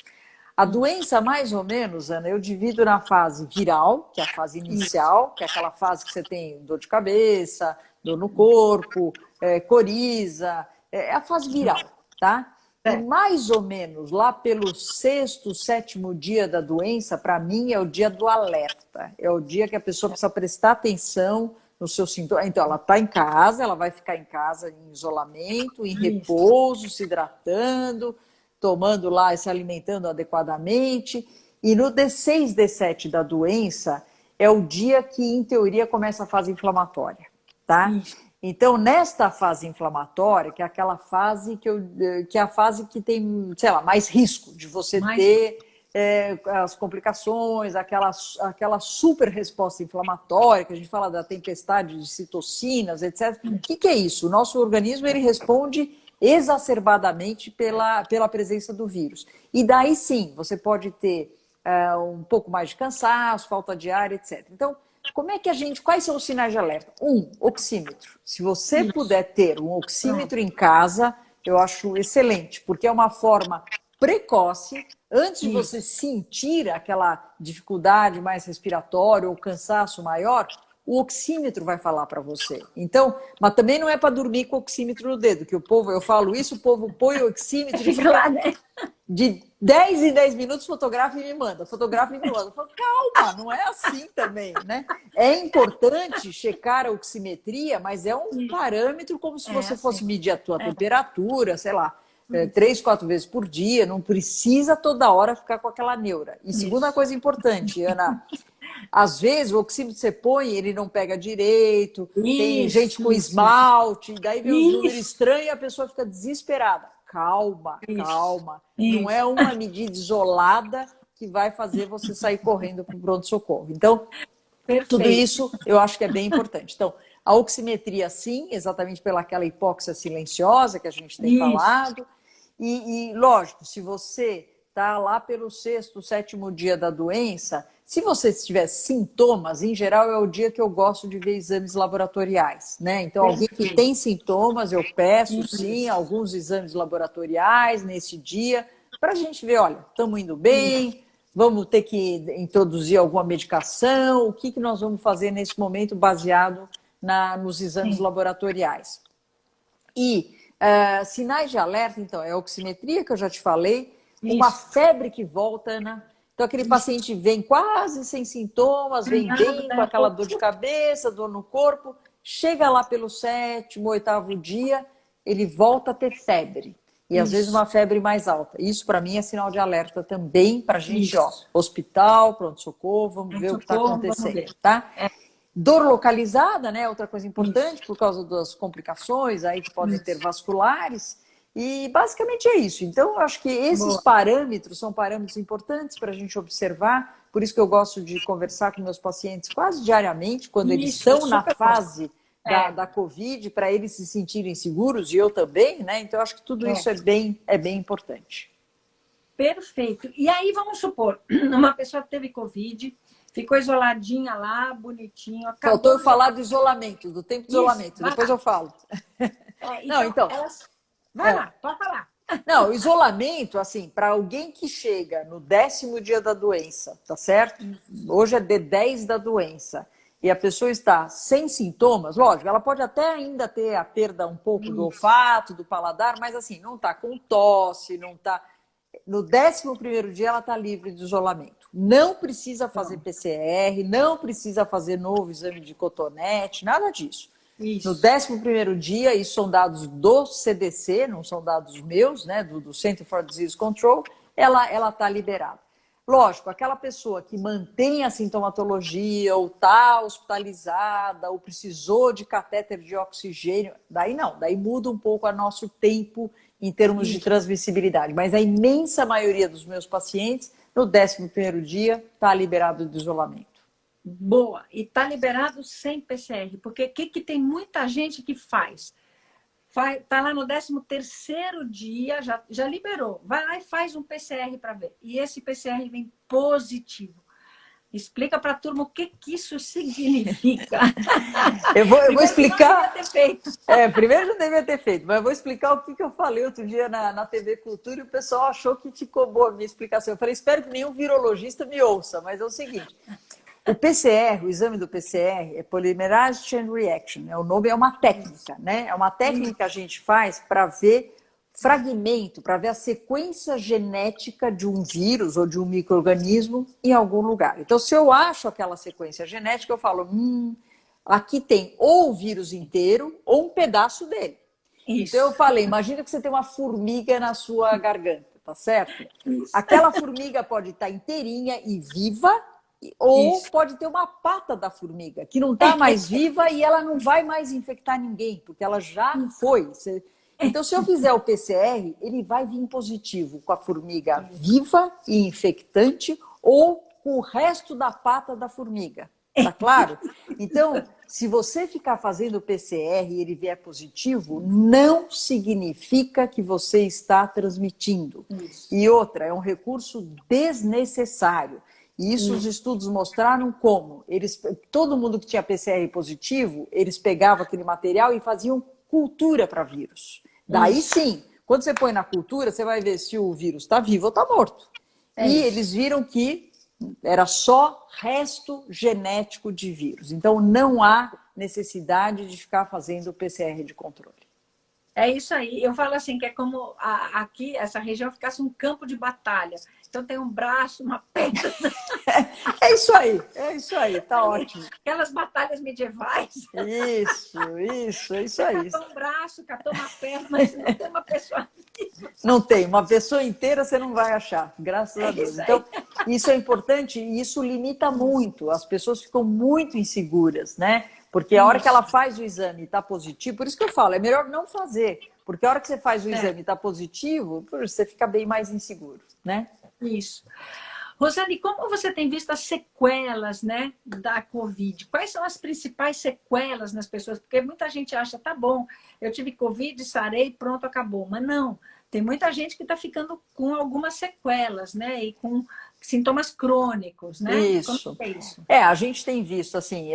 A doença, mais ou menos, Ana, eu divido na fase viral, que é a fase inicial, que é aquela fase que você tem dor de cabeça, dor no corpo, coriza, é a fase viral, tá? E mais ou menos lá pelo 6º, 7º dia da doença, para mim é o dia do alerta. É o dia que a pessoa precisa prestar atenção no seu sintoma. Então, ela está em casa, ela vai ficar em casa em isolamento, em repouso, se hidratando, tomando lá, se alimentando adequadamente. E no D6, D7 da doença é o dia que, em teoria, começa a fase inflamatória, tá? Então, nesta fase inflamatória, que é aquela fase que é a fase que tem, sei lá, mais risco de você ter as complicações, aquela super resposta inflamatória, que a gente fala da tempestade de citocinas, etc. O que é isso? O nosso organismo ele responde exacerbadamente pela presença do vírus. E daí sim, você pode ter um pouco mais de cansaço, falta de ar, etc. Então, quais são os sinais de alerta? Oxímetro. Se você puder ter um oxímetro em casa, eu acho excelente, porque é uma forma precoce, antes de você sentir aquela dificuldade mais respiratória ou cansaço maior, o oxímetro vai falar para você. Então, mas também não é para dormir com o oxímetro no dedo, que eu falo isso, o povo põe o oxímetro e fica lá, né? De 10 em 10 minutos fotografa e me manda, fotografa e me manda. Eu falo, calma, não é assim também, né? É importante checar a oximetria, mas é um parâmetro como se você fosse medir a tua temperatura, sei lá, 3, 4 vezes por dia, não precisa toda hora ficar com aquela neura. E segunda coisa importante, Ana, às vezes o oxímetro que você põe, ele não pega direito, tem gente com esmalte, daí vem um número estranho e a pessoa fica desesperada. Calma. Não é uma medida isolada que vai fazer você sair correndo para o pronto-socorro. Então, tudo isso eu acho que é bem importante. Então, a oximetria, sim, exatamente pelaquela hipóxia silenciosa que a gente tem falado. E, lógico, se você está lá pelo 6º, 7º dia da doença, se você tiver sintomas, em geral é o dia que eu gosto de ver exames laboratoriais, né? Então, alguém que tem sintomas, eu peço, sim, alguns exames laboratoriais nesse dia, para a gente ver, olha, estamos indo bem, vamos ter que introduzir alguma medicação, o que nós vamos fazer nesse momento baseado nos exames laboratoriais. E sinais de alerta, então, é a oximetria, que eu já te falei, uma febre que volta, Ana. Então, aquele paciente vem quase sem sintomas, vem bem com aquela dor de cabeça, dor no corpo, chega lá pelo 7º, 8º dia, ele volta a ter febre. E às vezes uma febre mais alta. Isso, para mim, é sinal de alerta também para a gente, hospital, pronto-socorro, vamos ver o que está acontecendo, tá? Dor localizada, né? Outra coisa importante, por causa das complicações aí que podem ter vasculares. E basicamente é isso. Então, eu acho que esses parâmetros são parâmetros importantes para a gente observar. Por isso que eu gosto de conversar com meus pacientes quase diariamente, quando eles estão na fase da Covid, para eles se sentirem seguros, e eu também, né? Então, eu acho que tudo isso é bem importante. Perfeito. E aí, vamos supor, uma pessoa que teve Covid, ficou isoladinha lá, bonitinho. Faltou eu falar do isolamento, do tempo de isolamento. Depois eu falo. Então, vai lá, pode falar. Não, o isolamento, assim, para alguém que chega no 10º dia da doença, tá certo? Hoje é D10 da doença, e a pessoa está sem sintomas, lógico, ela pode até ainda ter a perda um pouco do olfato, do paladar, mas assim, não está com tosse, não está... No 11º dia ela está livre de isolamento. Não precisa fazer PCR, não precisa fazer novo exame de cotonete, nada disso. No 11º dia, isso são dados do CDC, não são dados meus, né, do Center for Disease Control, ela está liberada. Lógico, aquela pessoa que mantém a sintomatologia, ou está hospitalizada, ou precisou de catéter de oxigênio, daí não, daí muda um pouco o nosso tempo em termos de transmissibilidade. Mas a imensa maioria dos meus pacientes, no 11º dia, está liberado do isolamento. Boa. E está liberado sem PCR. Porque o que tem muita gente que faz? Está lá no 13º dia, já liberou. Vai lá e faz um PCR para ver. E esse PCR vem positivo. Explica para a turma o que isso significa. Eu vou explicar. Não devia ter feito. Primeiro não devia ter feito, mas eu vou explicar o que eu falei outro dia na TV Cultura e o pessoal achou que ficou boa a minha explicação. Eu falei, espero que nenhum virologista me ouça, mas é o seguinte. O PCR, o exame do PCR é Polymerase Chain Reaction. O nome é uma técnica, né? É uma técnica que a gente faz para ver fragmento, para ver a sequência genética de um vírus ou de um micro-organismo em algum lugar. Então, se eu acho aquela sequência genética, eu falo, aqui tem ou o vírus inteiro ou um pedaço dele. Isso. Então, eu falei, imagina que você tem uma formiga na sua garganta, tá certo? Isso. Aquela formiga pode estar inteirinha e viva, ou pode ter uma pata da formiga, que não está mais viva e ela não vai mais infectar ninguém, porque ela já foi. Então, se eu fizer o PCR, ele vai vir positivo com a formiga viva e infectante ou com o resto da pata da formiga. Tá claro? Então, se você ficar fazendo o PCR e ele vier positivo, não significa que você está transmitindo. Isso. E outra, é um recurso desnecessário. E isso os estudos mostraram como todo mundo que tinha PCR positivo, eles pegavam aquele material e faziam cultura para vírus. Daí sim, quando você põe na cultura, você vai ver se o vírus está vivo ou está morto. E eles viram que era só resto genético de vírus. Então, não há necessidade de ficar fazendo PCR de controle. É isso aí. Eu falo assim, que é como aqui, essa região ficasse um campo de batalha. Então, tem um braço, uma perna. É isso aí, tá ótimo. Aquelas batalhas medievais. Isso aí. Catou um braço, catou uma perna, mas não tem uma pessoa. Não tem, uma pessoa inteira você não vai achar, graças a Deus. Então, isso é importante e isso limita muito. As pessoas ficam muito inseguras, né? Porque a hora que ela faz o exame e está positivo, por isso que eu falo, é melhor não fazer. Porque a hora que você faz o exame e está positivo, você fica bem mais inseguro, né? Isso. Rosane, como você tem visto as sequelas, né, da Covid? Quais são as principais sequelas nas pessoas? Porque muita gente acha, tá bom, eu tive Covid, sarei, pronto, acabou. Mas não, tem muita gente que está ficando com algumas sequelas, né, e com sintomas crônicos, né? Isso. Como é isso? A gente tem visto, assim,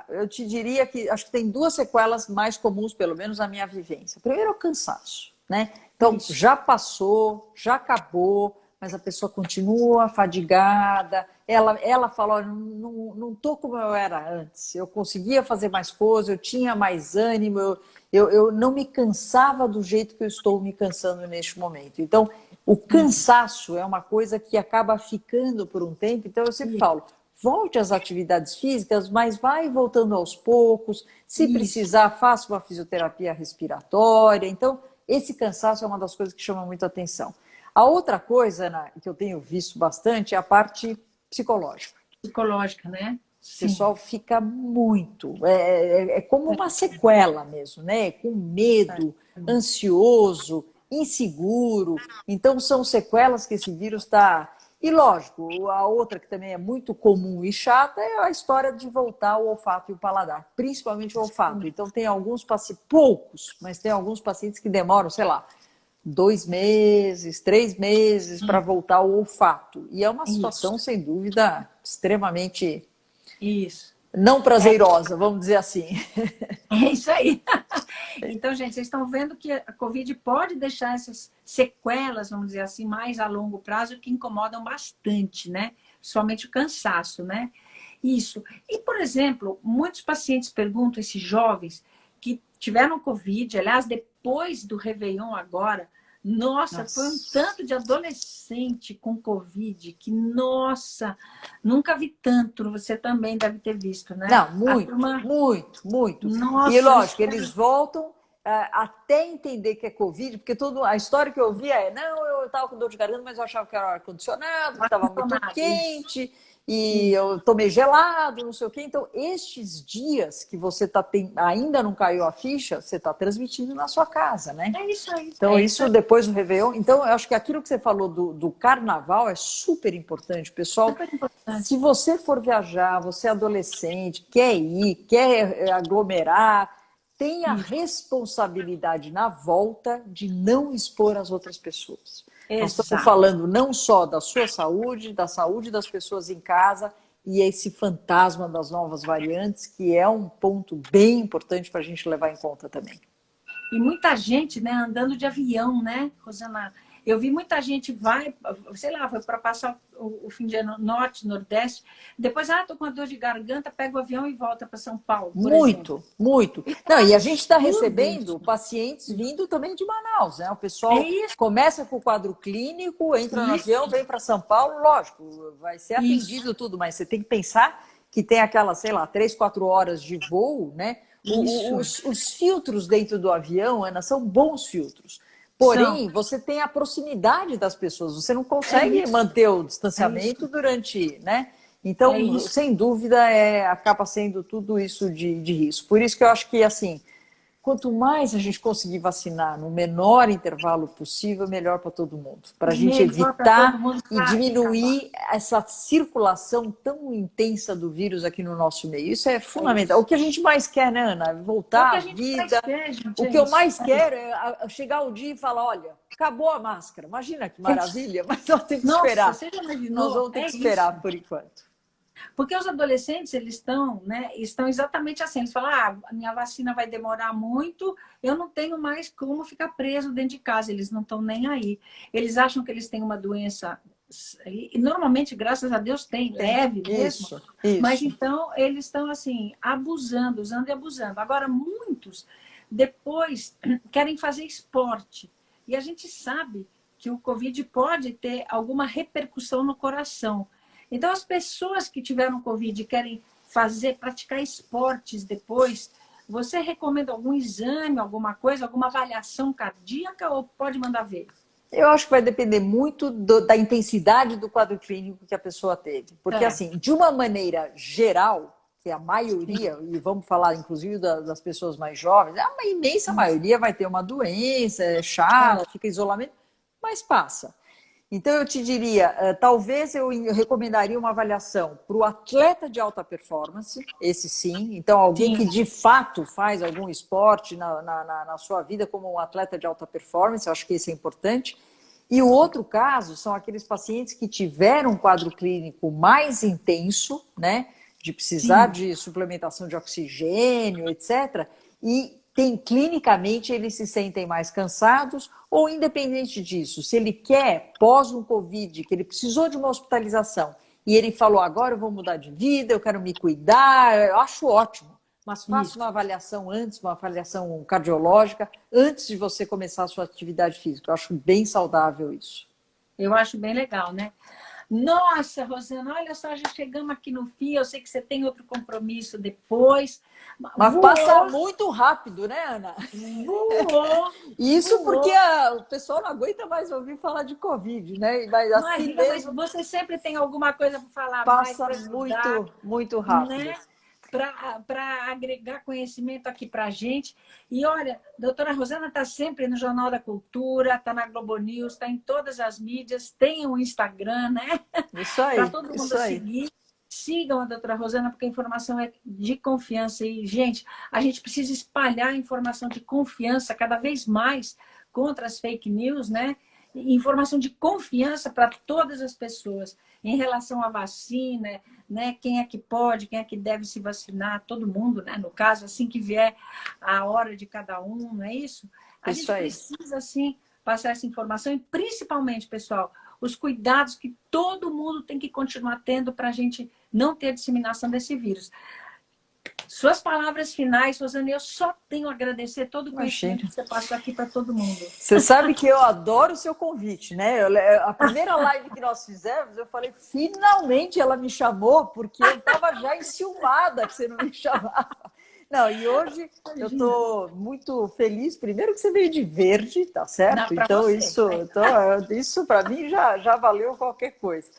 eu te diria que acho que tem duas sequelas mais comuns, pelo menos na minha vivência. Primeiro é o cansaço, né? Então, já passou, já acabou, mas a pessoa continua fadigada. Ela fala, olha, não estou como eu era antes. Eu conseguia fazer mais coisas, eu tinha mais ânimo, eu não me cansava do jeito que eu estou me cansando neste momento. Então, o cansaço é uma coisa que acaba ficando por um tempo. Então, eu sempre falo, volte às atividades físicas, mas vai voltando aos poucos. Se precisar, faça uma fisioterapia respiratória. Então, esse cansaço é uma das coisas que chama muito a atenção. A outra coisa, Ana, que eu tenho visto bastante é a parte psicológica. Psicológica, né? O pessoal fica muito, é como uma sequela mesmo, né? Com medo, ansioso, inseguro. Então, são sequelas que esse vírus está... E, lógico, a outra que também é muito comum e chata é a história de voltar o olfato e o paladar, principalmente o olfato. Então, tem alguns pacientes, poucos, mas tem alguns pacientes que demoram, sei lá, 2 meses, 3 meses para voltar o olfato. E é uma situação, sem dúvida, extremamente não prazerosa, vamos dizer assim. É isso aí. Então, gente, vocês estão vendo que a Covid pode deixar essas sequelas, vamos dizer assim, mais a longo prazo, que incomodam bastante, né? Somente o cansaço, né? Isso. E, por exemplo, muitos pacientes perguntam, esses jovens que tiveram Covid, aliás, depois do Réveillon agora, nossa, foi um tanto de adolescente com Covid que, nossa, nunca vi tanto. Você também deve ter visto, né? Não, muito. Nossa, e lógico, eles voltam até entender que é Covid, porque a história que eu ouvia não, eu estava com dor de garganta, mas eu achava que era ar-condicionado, que estava muito quente, e eu tomei gelado, não sei o quê. Então, estes dias que você ainda não caiu a ficha, você está transmitindo na sua casa, né? É isso aí. Então, isso depois do Réveillon. Então, eu acho que aquilo que você falou do carnaval é super importante. Pessoal, se você for viajar, você é adolescente, quer ir, quer aglomerar, tenha responsabilidade na volta de não expor as outras pessoas. Nós estamos falando não só da sua saúde, da saúde das pessoas em casa e esse fantasma das novas variantes, que é um ponto bem importante para a gente levar em conta também. E muita gente, né, andando de avião, né, Rosana? Eu vi muita gente foi para passar o fim de ano norte, nordeste, depois, tô com uma dor de garganta, pega o avião e volta para São Paulo. Muito. Não, e a gente está recebendo pacientes vindo também de Manaus, né? O pessoal começa com o quadro clínico, entra no avião, vem para São Paulo, lógico, vai ser atendido tudo, mas você tem que pensar que tem aquelas, 3, 4 horas de voo, né? Os filtros dentro do avião, Ana, são bons filtros. Porém, você tem a proximidade das pessoas, você não consegue manter o distanciamento durante, né? Então, sem dúvida, acaba sendo tudo isso de risco. Por isso que eu acho que, assim, quanto mais a gente conseguir vacinar no menor intervalo possível, melhor para todo mundo. Para a gente evitar e diminuir essa circulação tão intensa do vírus aqui no nosso meio. Isso é fundamental. O que a gente mais quer, né, Ana? Voltar à vida. O que eu mais quero é chegar o dia e falar, olha, acabou a máscara. Imagina que maravilha, mas nós temos que esperar. Você já imaginou? Nós vamos ter que esperar por enquanto. Porque os adolescentes, eles estão, né, estão exatamente assim. Eles falam, a minha vacina vai demorar muito, eu não tenho mais como ficar preso dentro de casa. Eles não estão nem aí. Eles acham que eles têm uma doença, e normalmente, graças a Deus, tem, deve mesmo. Isso. Mas então, eles estão assim, abusando, usando e abusando. Agora, muitos, depois, querem fazer esporte. E a gente sabe que o Covid pode ter alguma repercussão no coração. Então, as pessoas que tiveram Covid e querem praticar esportes depois, você recomenda algum exame, alguma coisa, alguma avaliação cardíaca ou pode mandar ver? Eu acho que vai depender muito da intensidade do quadro clínico que a pessoa teve. Porque, assim, de uma maneira geral, que a maioria, e vamos falar inclusive das pessoas mais jovens, a imensa maioria vai ter uma doença, é chata, fica em isolamento, mas passa. Então, eu te diria, talvez eu recomendaria uma avaliação para o atleta de alta performance, esse sim. Então, alguém que de fato faz algum esporte na sua vida como um atleta de alta performance, eu acho que esse é importante. E o outro caso são aqueles pacientes que tiveram um quadro clínico mais intenso, né? De precisar de suplementação de oxigênio, etc. E clinicamente eles se sentem mais cansados, ou independente disso, se ele quer, pós um Covid, que ele precisou de uma hospitalização, e ele falou, agora eu vou mudar de vida, eu quero me cuidar, eu acho ótimo, mas faça uma avaliação antes, uma avaliação cardiológica, antes de você começar a sua atividade física. Eu acho bem saudável isso. Eu acho bem legal, né? Nossa, Rosana, olha só, já chegamos aqui no fim. Eu sei que você tem outro compromisso depois. Mas passa muito rápido, né, Ana? Voou! Isso porque o pessoal não aguenta mais ouvir falar de Covid, né? Mas assim mesmo, você sempre tem alguma coisa para falar passa mais, muito rápido. Né? Para agregar conhecimento aqui para a gente. E olha, a doutora Rosana está sempre no Jornal da Cultura, está na Globo News, está em todas as mídias, tem um Instagram, né? Isso aí. Para todo mundo seguir. Sigam a doutora Rosana, porque a informação é de confiança. E, gente, a gente precisa espalhar a informação de confiança cada vez mais contra as fake news, né? Informação de confiança para todas as pessoas em relação à vacina, né? Quem é que pode, quem é que deve se vacinar, todo mundo, né? No caso, assim que vier a hora de cada um, não é isso? A gente precisa, sim, passar essa informação e, principalmente, pessoal, os cuidados que todo mundo tem que continuar tendo para a gente não ter a disseminação desse vírus. Suas palavras finais, Rosana, eu só tenho a agradecer todo o conhecimento que você passou aqui para todo mundo. Você sabe que eu adoro o seu convite, né? A primeira live que nós fizemos, eu falei, finalmente ela me chamou, porque eu estava já enciumada que você não me chamava. Não, e hoje eu estou muito feliz, primeiro que você veio de verde, tá certo? Não, então, você, isso para mim já valeu qualquer coisa.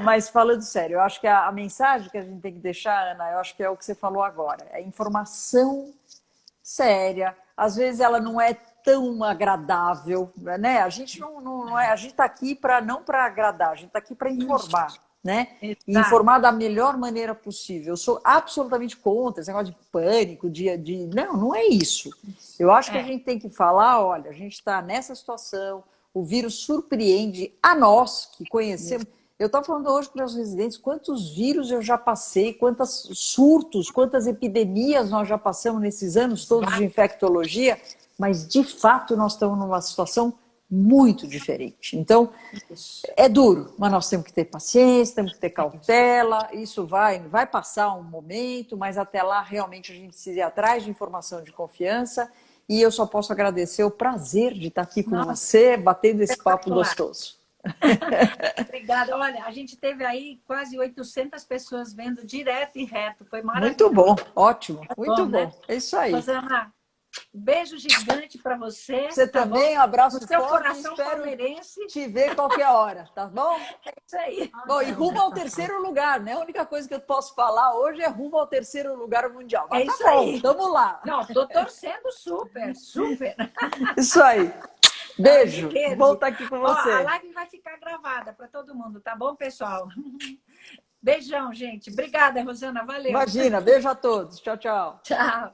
Mas falando sério, eu acho que a mensagem que a gente tem que deixar, Ana, eu acho que é o que você falou agora. É informação séria. Às vezes ela não é tão agradável, né? A gente não é, a gente está aqui não para agradar, a gente está aqui para informar, né? E informar da melhor maneira possível. Eu sou absolutamente contra esse negócio de pânico, não é isso. Eu acho que a gente tem que falar, olha, a gente está nessa situação. O vírus surpreende a nós que conhecemos. Eu estava falando hoje para os residentes quantos vírus eu já passei, quantos surtos, quantas epidemias nós já passamos nesses anos todos de infectologia, mas de fato nós estamos numa situação muito diferente. Então, é duro, mas nós temos que ter paciência, temos que ter cautela, isso vai passar um momento, mas até lá realmente a gente precisa ir atrás de informação de confiança. E eu só posso agradecer o prazer de estar aqui com você, batendo esse papo gostoso. Obrigada. Olha, a gente teve aí quase 800 pessoas vendo direto e reto. Foi maravilhoso. Muito bom, ótimo. Muito bom. Né? É isso aí. Rosana, Beijo gigante para você. Você tá também, bom? um abraço No seu forte, coração espero palmeirense. te ver qualquer hora, tá bom? É isso aí. Bom, e rumo ao terceiro lugar, né? A única coisa que eu posso falar hoje é rumo ao terceiro lugar mundial. É Mas tá isso bom, aí. tamo lá. Não, tô torcendo super, super. Isso aí. Beijo. Beleza. Bom estar aqui com Ó, a você. live vai ficar gravada para todo mundo, tá bom, pessoal? Beijão, gente. Obrigada, Rosana. Valeu. Imagina, beijo a todos. Tchau, tchau. Tchau.